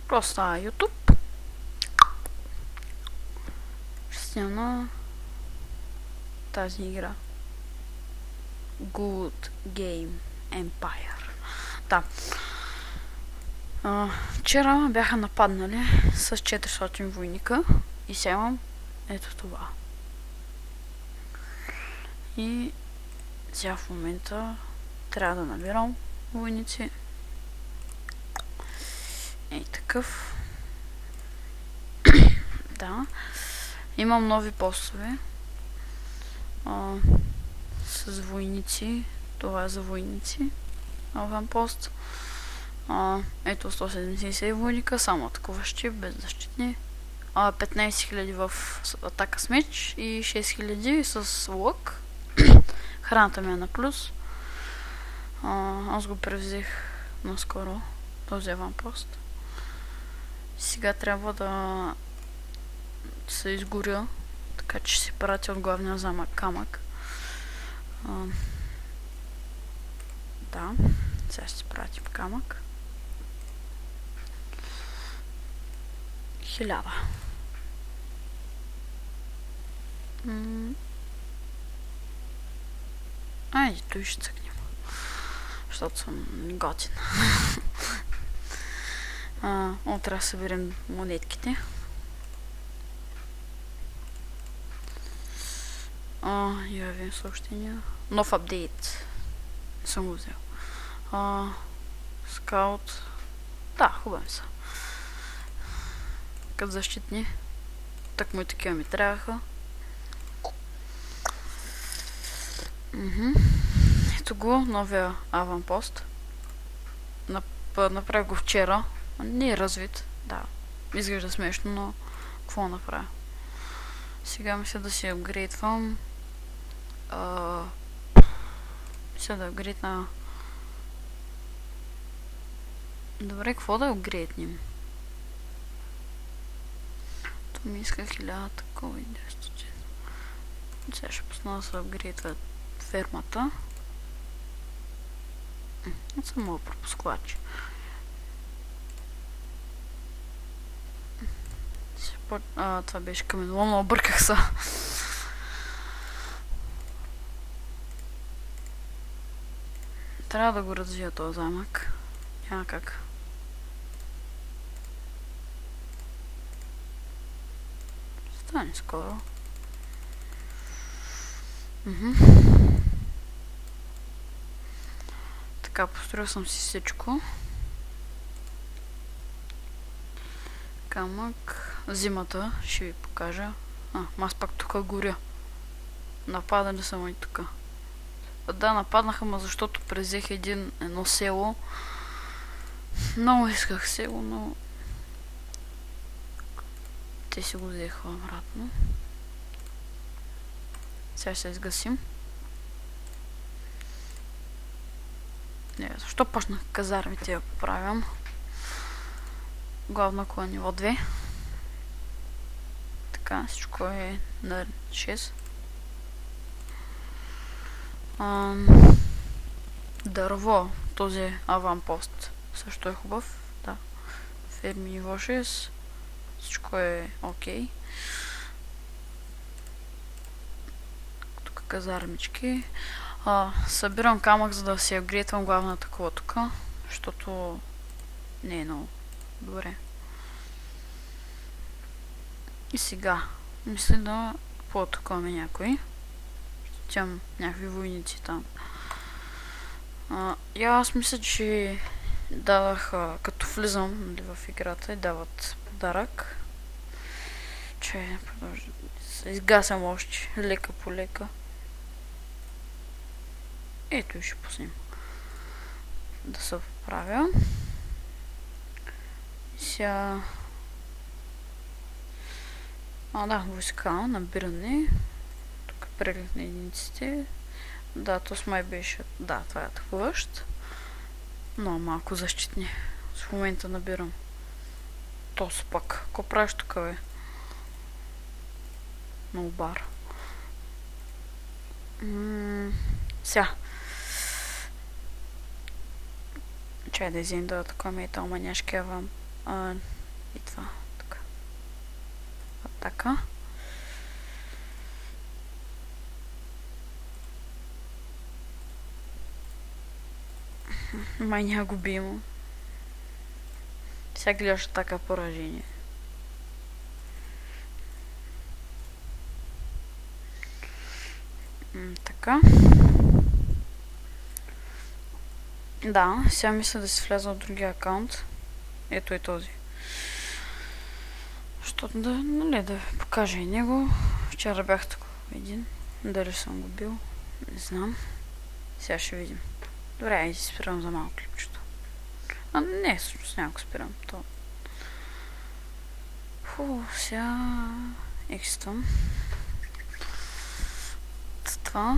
Просто на YouTube. Ще снимам тази игра. Good Game Empire. Да. Вчера бяха нападнали с 400 войника и сега имам ето това. И сега в момента трябва да набирам войници. Ей такъв. Да. Имам нови постове. С войници. Това е за войници. Аванпост. Ето 177 войника, само атакуващи, беззащитни. 15 000 в атака с меч и 6 000 с лък. Храната ми е на плюс. Аз го превзех наскоро, този аванпост. Сега трябва да се изгоря, така че се пратя от главния замък камък. Да, сега ще се пратим камък. 1000. Айде, той ще цъкнем. Защото съм готин. Трябва да съберем монетките. Явим съобщения. Нов апдейт. Не съм го взел. Скаут. Да, хубави са. Като защитни. Так му и такива ми трябваха. Ето го, новия аванпост. Направих го вчера. Не е развит. Да, изглежда смешно, но какво направя? Сега мисля да си апгрейдвам. Мисля да апгрейдна. Добре, какво да апгрейднем? То ми иска 1000 такова и 900. Сега ще пусна да се апгрейдва фермата. Не съм мога пропусквач. Това беше каменолом, но обърках се. Трябва да го развия този замък. Няма как. Стане скоро. Така, построил съм си всичко. Камък. Зимата ще ви покажа. Аз пак тук горя. Нападали съм и тук. Да, нападнаха ме, защото презех едно село. Много исках село, но те си го взеха обратно. Сега ще се изгасим. Не, защо почнах казармите да поправям? Главна кола ниво 2. Така, всичко е на 6. Дърво, този аванпост също е хубав. Да. Ферми ниво 6. Всичко е окей. Тук казармички. Събирам камък, за да си апгрейдвам главната кола тук, защото не е много добре. И сега мисля да по-атакуваме някой. Ще имам някакви войници там. И аз мисля, че давах, като влизам в играта и дават подарък. Че изгасям още лека по лека. Ето и ще пуснем да се поправя. Сега... да, войска, набиране. Тук преглед на единиците. Да, то с май беше... Да, това е атакуващ. Но малко защитни. В момента набирам. Тос пък. Какво правиш тук, бе? Много бар. Сега. Чай да взем да атакуваме и този маняшки И това. Така. Така. Май няма го би имал. Сега гледаш така поражение. Така. Да, сега мисля да си вляза от другия акаунт. Ето е този. Защото да ви покажа и него. Вчера бях тук един. Дали съм го бил? Не знам. Сега ще видим. Добре, айде си спирам за малко клипчето. Не, всъщност няма го спирам. Сега екствам. Това.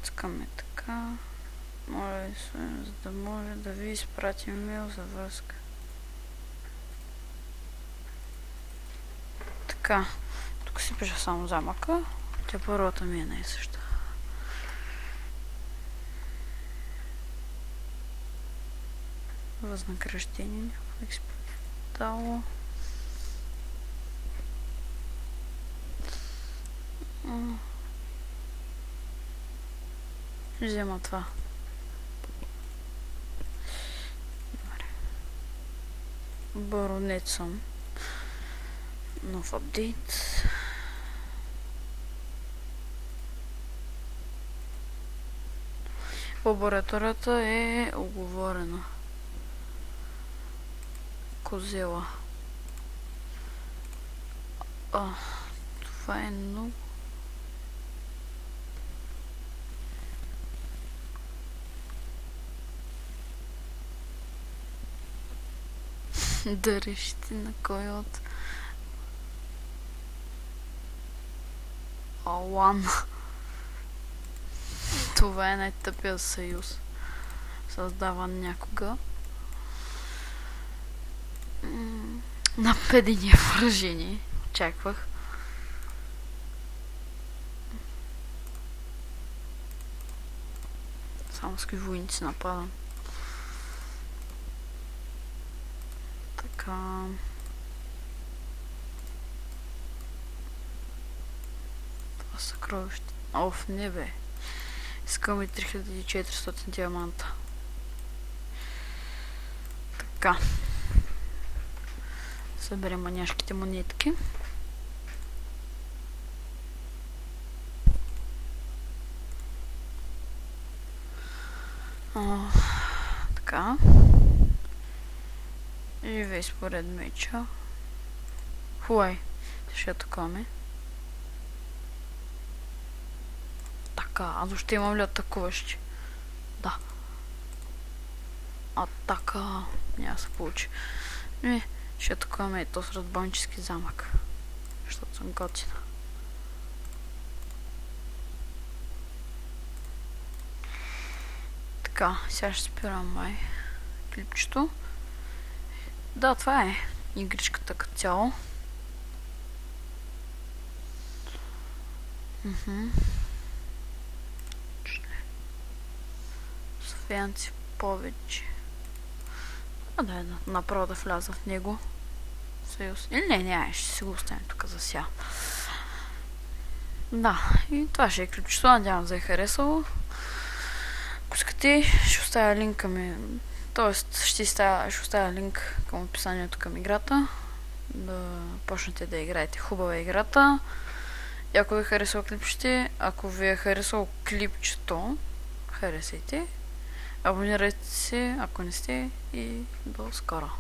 Цъкаме така. Моля ви, за да може да ви изпратим имейл за връзка. Така. Тук си пиша само замъка. Тя първата ми е най-съща. Възнаграждение някакво изпитало. Взема това. Добре. Баронет съм. Нов апдейт. Лабораторията е оговорена. Козела. Това е много. Да решите на кой от Алан. Това е най-тъпия съюз, създаван някога. Нападение въоръжение. Очаквах. Само с какви войници нападам. Така. Това съкровище. Оф, не бе. Искам и 3400 диаманта. Така. Съберем маняшките монетки. Така. Живей според меча. Хуай. Ще атакуваме. Така, а защо имам ли атакуващи? Да. Атака. Няма да се получи. Ще атакуваме ето с разбойнически замък. Защото съм готина. Така, сега ще спирам май клипчето. Да, това е игричката като цяло. Софиянци повече. Да, направо да вляза в него. Съюз. Или не, ще си го оставим тук за сега. Да, и това ще е клипчето. Надявам да е харесало. Ако искате, ще оставя линка ми. Тоест, ще оставя линк към описанието към играта. Да почнете да играете. Хубава играта. И ако ви е харесало клипчето, ако ви е харесало клипчето, харесайте. Абонирайте се, ако не сте, и до скоро.